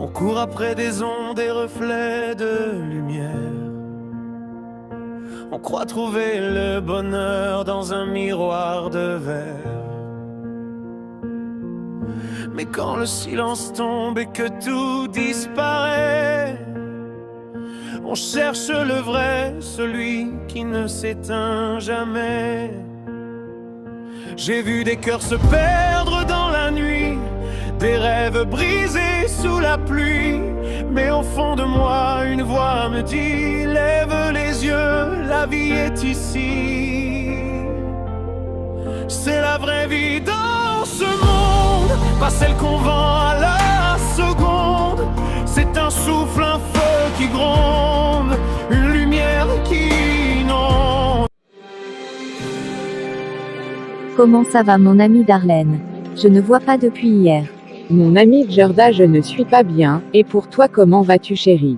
On court après des ondes et reflets de lumière. On croit trouver le bonheur dans un miroir de verre. Mais quand le silence tombe et que tout disparaît, on cherche le vrai, celui qui ne s'éteint jamais. J'ai vu des cœurs se perdre dans la nuit, des rêves brisés sous la pluie. Mais au fond de moi, une voix me dit: lève les yeux, la vie est ici. C'est la vraie vie dans ce monde, pas celle qu'on vend à la seconde. C'est un souffle, un feu qui gronde, une lumière qui inonde. Comment ça va mon ami Darlene? Je ne vois pas depuis hier. Mon ami Gerda, je ne suis pas bien, et pour toi comment vas-tu chérie?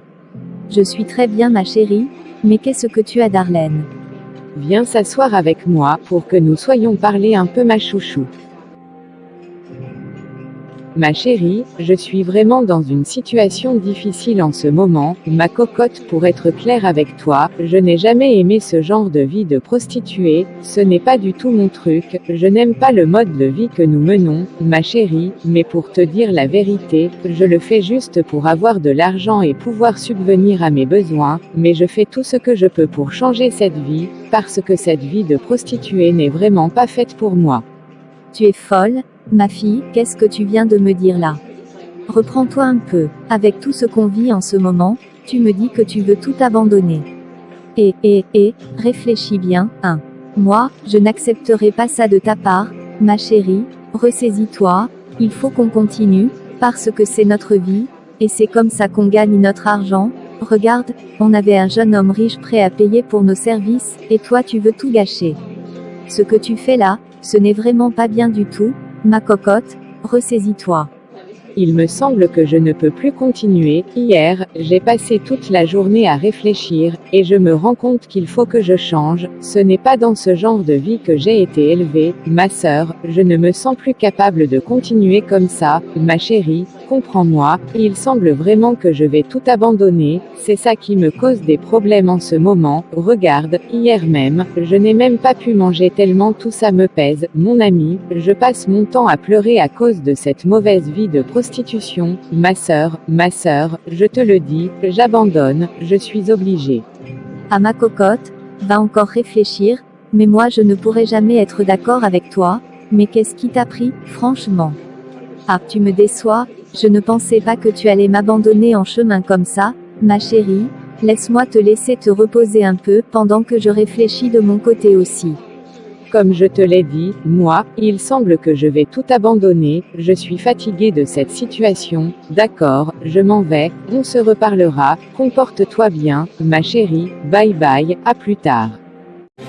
Je suis très bien ma chérie, mais qu'est-ce que tu as Darlene? Viens s'asseoir avec moi pour que nous soyons parler un peu ma chouchou. Ma chérie, je suis vraiment dans une situation difficile en ce moment, ma cocotte, pour être claire avec toi, je n'ai jamais aimé ce genre de vie de prostituée, ce n'est pas du tout mon truc, je n'aime pas le mode de vie que nous menons, ma chérie, mais pour te dire la vérité, je le fais juste pour avoir de l'argent et pouvoir subvenir à mes besoins, mais je fais tout ce que je peux pour changer cette vie, parce que cette vie de prostituée n'est vraiment pas faite pour moi. Tu es folle, ma fille, qu'est-ce que tu viens de me dire là? Reprends-toi un peu. Avec tout ce qu'on vit en ce moment, tu me dis que tu veux tout abandonner. Réfléchis bien, hein. Moi, je n'accepterai pas ça de ta part, ma chérie, ressaisis-toi, il faut qu'on continue, parce que c'est notre vie, et c'est comme ça qu'on gagne notre argent. Regarde, on avait un jeune homme riche prêt à payer pour nos services, et toi tu veux tout gâcher. Ce que tu fais là, ce n'est vraiment pas bien du tout, ma cocotte, ressaisis-toi. Il me semble que je ne peux plus continuer. Hier, j'ai passé toute la journée à réfléchir, et je me rends compte qu'il faut que je change. Ce n'est pas dans ce genre de vie que j'ai été élevée, ma sœur, je ne me sens plus capable de continuer comme ça, ma chérie, comprends-moi, il semble vraiment que je vais tout abandonner, c'est ça qui me cause des problèmes en ce moment. Regarde, hier même, je n'ai même pas pu manger tellement tout ça me pèse, mon ami, je passe mon temps à pleurer à cause de cette mauvaise vie de prostitution, ma sœur, je te le dis, j'abandonne, je suis obligée. À ma cocotte, va encore réfléchir, mais moi je ne pourrai jamais être d'accord avec toi, mais qu'est-ce qui t'a pris, franchement? Ah, tu me déçois, je ne pensais pas que tu allais m'abandonner en chemin comme ça, ma chérie, laisse-moi te laisser te reposer un peu pendant que je réfléchis de mon côté aussi. Comme je te l'ai dit, moi, il semble que je vais tout abandonner, je suis fatiguée de cette situation, d'accord, je m'en vais, on se reparlera, comporte-toi bien, ma chérie, bye bye, à plus tard.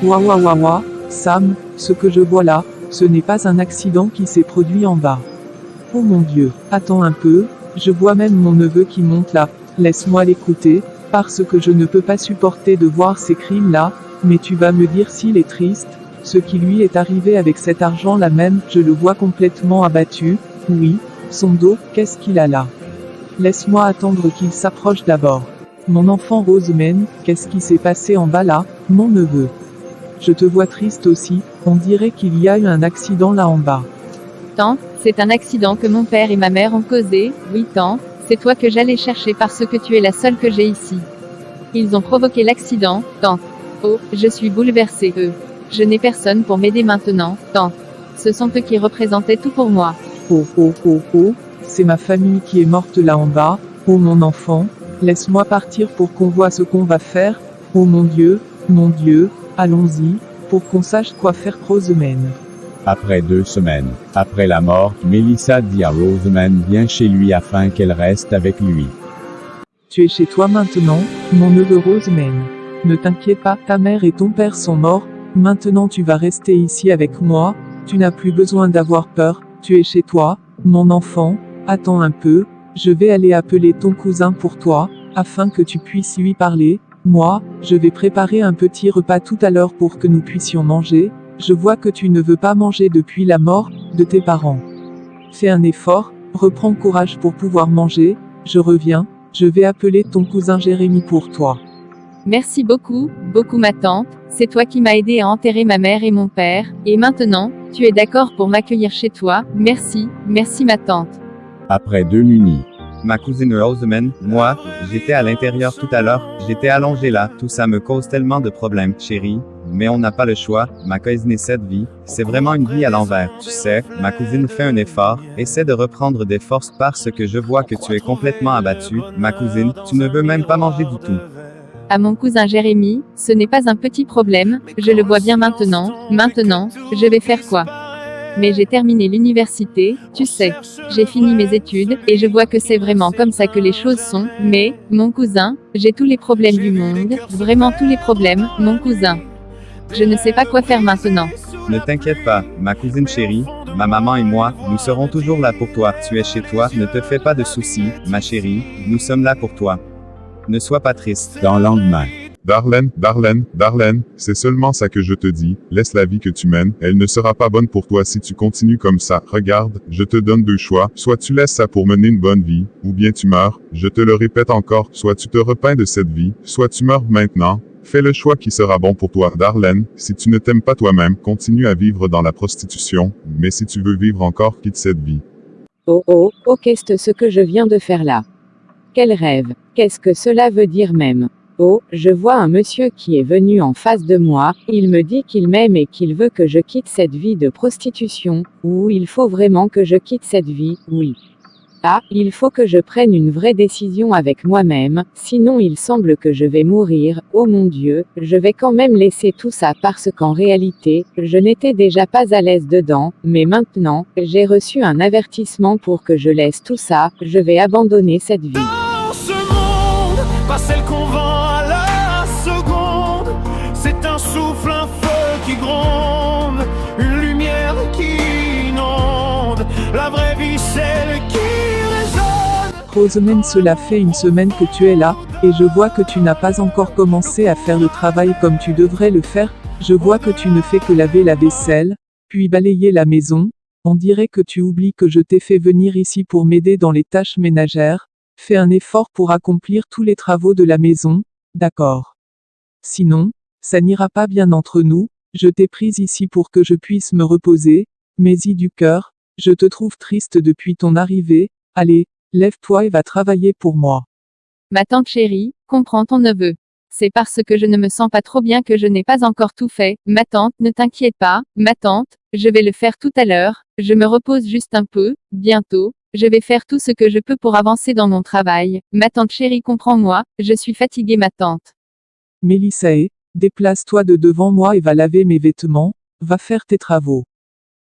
Ouah, Sam, ce que je vois là, ce n'est pas un accident qui s'est produit en bas. Oh mon Dieu, attends un peu, je vois même mon neveu qui monte là, laisse-moi l'écouter, parce que je ne peux pas supporter de voir ces crimes-là, mais tu vas me dire s'il est triste. Ce qui lui est arrivé avec cet argent-là même, je le vois complètement abattu, oui, son dos, qu'est-ce qu'il a là? Laisse-moi attendre qu'il s'approche d'abord. Mon enfant Rosemary, qu'est-ce qui s'est passé en bas là, mon neveu? Je te vois triste aussi, on dirait qu'il y a eu un accident là en bas. Tante, c'est un accident que mon père et ma mère ont causé, oui tante, c'est toi que j'allais chercher parce que tu es la seule que j'ai ici. Ils ont provoqué l'accident, tante. Oh, je suis bouleversée, Je n'ai personne pour m'aider maintenant, tante. Ce sont eux qui représentaient tout pour moi. Oh, c'est ma famille qui est morte là en bas, oh mon enfant, laisse-moi partir pour qu'on voit ce qu'on va faire, oh mon Dieu, allons-y, pour qu'on sache quoi faire Rosemary. Après 2 semaines, après la mort, Melissa dit à Rosemary viens chez lui afin qu'elle reste avec lui. Tu es chez toi maintenant, mon neveu Rosemary. Ne t'inquiète pas, ta mère et ton père sont morts. Maintenant tu vas rester ici avec moi, tu n'as plus besoin d'avoir peur, tu es chez toi, mon enfant, attends un peu, je vais aller appeler ton cousin pour toi, afin que tu puisses lui parler, moi, je vais préparer un petit repas tout à l'heure pour que nous puissions manger, je vois que tu ne veux pas manger depuis la mort de tes parents. Fais un effort, reprends courage pour pouvoir manger, Je reviens, je vais appeler ton cousin Jérémy pour toi. Merci beaucoup, beaucoup ma tante, c'est toi qui m'as aidé à enterrer ma mère et mon père, et maintenant, tu es d'accord pour m'accueillir chez toi, merci, merci ma tante. Après 2 nuits. Ma cousine Rosamond, moi, j'étais à l'intérieur tout à l'heure, j'étais allongé là, tout ça me cause tellement de problèmes, chérie. Mais on n'a pas le choix, ma cousine cette vie, c'est vraiment une vie à l'envers, tu sais, ma cousine fait un effort, essaie de reprendre des forces parce que je vois que tu es complètement abattue, ma cousine, tu ne veux même pas manger du tout. À mon cousin Jérémy, ce n'est pas un petit problème, je le vois bien maintenant, je vais faire quoi? Mais j'ai terminé l'université, tu sais. J'ai fini mes études, et je vois que c'est vraiment comme ça que les choses sont, mais, mon cousin, j'ai tous les problèmes du monde, vraiment tous les problèmes, mon cousin. Je ne sais pas quoi faire maintenant. Ne t'inquiète pas, ma cousine chérie, ma maman et moi, nous serons toujours là pour toi. Tu es chez toi, ne te fais pas de soucis, ma chérie, nous sommes là pour toi. Ne sois pas triste. Dans le lendemain. Darlene, c'est seulement ça que je te dis, laisse la vie que tu mènes, elle ne sera pas bonne pour toi si tu continues comme ça. Regarde, je te donne 2 choix, soit tu laisses ça pour mener une bonne vie, ou bien tu meurs, je te le répète encore, soit tu te repens de cette vie, soit tu meurs maintenant. Fais le choix qui sera bon pour toi, Darlene. Si tu ne t'aimes pas toi-même, continue à vivre dans la prostitution, mais si tu veux vivre encore, quitte cette vie. Oh, qu'est-ce que je viens de faire là? Quel rêve? Qu'est-ce que cela veut dire même? Oh, je vois un monsieur qui est venu en face de moi, il me dit qu'il m'aime et qu'il veut que je quitte cette vie de prostitution, ou il faut vraiment que je quitte cette vie, oui. Ah, il faut que je prenne une vraie décision avec moi-même, sinon il semble que je vais mourir, oh mon Dieu, je vais quand même laisser tout ça parce qu'en réalité, je n'étais déjà pas à l'aise dedans, mais maintenant, j'ai reçu un avertissement pour que je laisse tout ça, je vais abandonner cette vie. Dans ce monde, pas celle qu'on vend à la seconde. C'est un souffle, un feu qui gronde, une lumière qui inonde. La vraie vie, celle qui résonne. Rosamond, cela fait 1 semaine que tu es là, et je vois que tu n'as pas encore commencé à faire le travail comme tu devrais le faire. Je vois que tu ne fais que laver la vaisselle, puis balayer la maison. On dirait que tu oublies que je t'ai fait venir ici pour m'aider dans les tâches ménagères. Fais un effort pour accomplir tous les travaux de la maison, d'accord? Sinon, ça n'ira pas bien entre nous, je t'ai prise ici pour que je puisse me reposer, mais du cœur, je te trouve triste depuis ton arrivée, allez, lève-toi et va travailler pour moi. Ma tante chérie, comprends ton neveu. C'est parce que je ne me sens pas trop bien que je n'ai pas encore tout fait, ma tante, ne t'inquiète pas, ma tante, je vais le faire tout à l'heure, je me repose juste un peu, bientôt. Je vais faire tout ce que je peux pour avancer dans mon travail. Ma tante chérie, comprends-moi, je suis fatiguée ma tante. Mélissae, déplace-toi de devant moi et va laver mes vêtements, va faire tes travaux.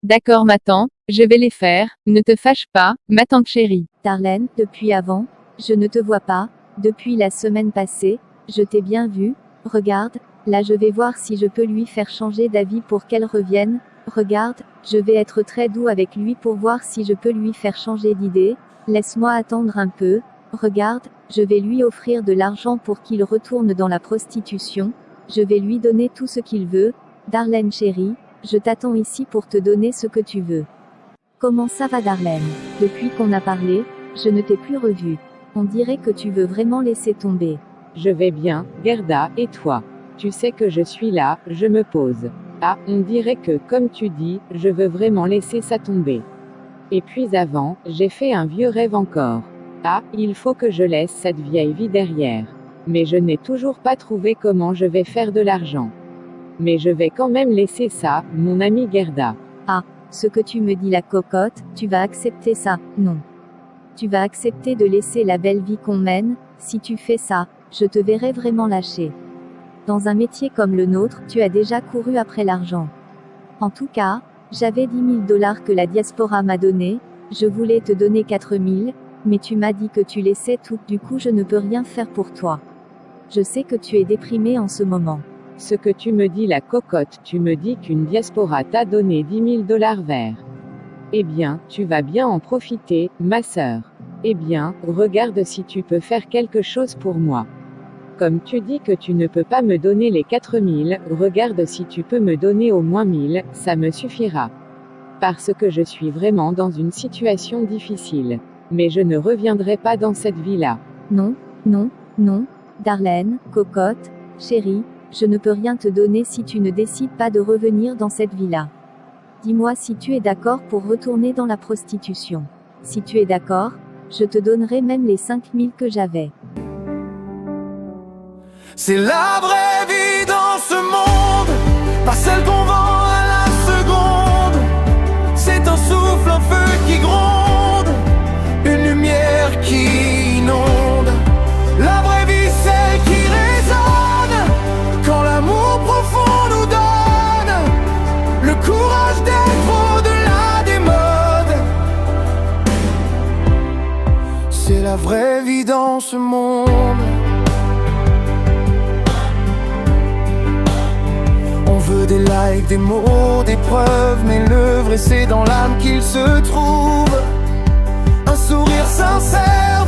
D'accord ma tante, je vais les faire, ne te fâche pas, ma tante chérie. Darlene, depuis avant, je ne te vois pas, depuis la semaine passée, je t'ai bien vu, regarde, là je vais voir si je peux lui faire changer d'avis pour qu'elle revienne. Regarde, je vais être très doux avec lui pour voir si je peux lui faire changer d'idée. Laisse-moi attendre un peu. Regarde, je vais lui offrir de l'argent pour qu'il retourne dans la prostitution. Je vais lui donner tout ce qu'il veut. Darlene chérie, je t'attends ici pour te donner ce que tu veux. Comment ça va Darlene? Depuis qu'on a parlé, je ne t'ai plus revue. On dirait que tu veux vraiment laisser tomber. Je vais bien, Gerda, et toi? Tu sais que je suis là, je me pose. Ah, on dirait que, comme tu dis, je veux vraiment laisser ça tomber. Et puis avant, j'ai fait un vieux rêve encore. Ah, il faut que je laisse cette vieille vie derrière. Mais je n'ai toujours pas trouvé comment je vais faire de l'argent. Mais je vais quand même laisser ça, mon amie Gerda. Ah, ce que tu me dis la cocotte, tu vas accepter ça, non. Tu vas accepter de laisser la belle vie qu'on mène, si tu fais ça, je te verrai vraiment lâcher. Dans un métier comme le nôtre, tu as déjà couru après l'argent. En tout cas, j'avais 10 000 $ que la diaspora m'a donné, je voulais te donner 4 000, mais tu m'as dit que tu laissais tout, du coup je ne peux rien faire pour toi. Je sais que tu es déprimé en ce moment. Ce que tu me dis la cocotte, tu me dis qu'une diaspora t'a donné 10 000 $ verts. Eh bien, tu vas bien en profiter, ma sœur. Eh bien, regarde si tu peux faire quelque chose pour moi. Comme tu dis que tu ne peux pas me donner les 4 000, regarde si tu peux me donner au moins 1 000, ça me suffira. Parce que je suis vraiment dans une situation difficile. Mais je ne reviendrai pas dans cette vie-là. Non, non, non, Darlene, cocotte, chérie, je ne peux rien te donner si tu ne décides pas de revenir dans cette vie-là. Dis-moi si tu es d'accord pour retourner dans la prostitution. Si tu es d'accord, je te donnerai même les 5000 que j'avais. C'est la vraie vie dans ce monde, pas celle qu'on vend à la seconde. C'est un souffle, un feu qui gronde, une lumière qui inonde. La vraie vie, celle qui résonne, quand l'amour profond nous donne le courage d'être au-delà des modes. C'est la vraie vie dans ce monde. On veut des likes, des mots, des preuves, mais le vrai c'est dans l'âme qu'il se trouve. Un sourire sincère.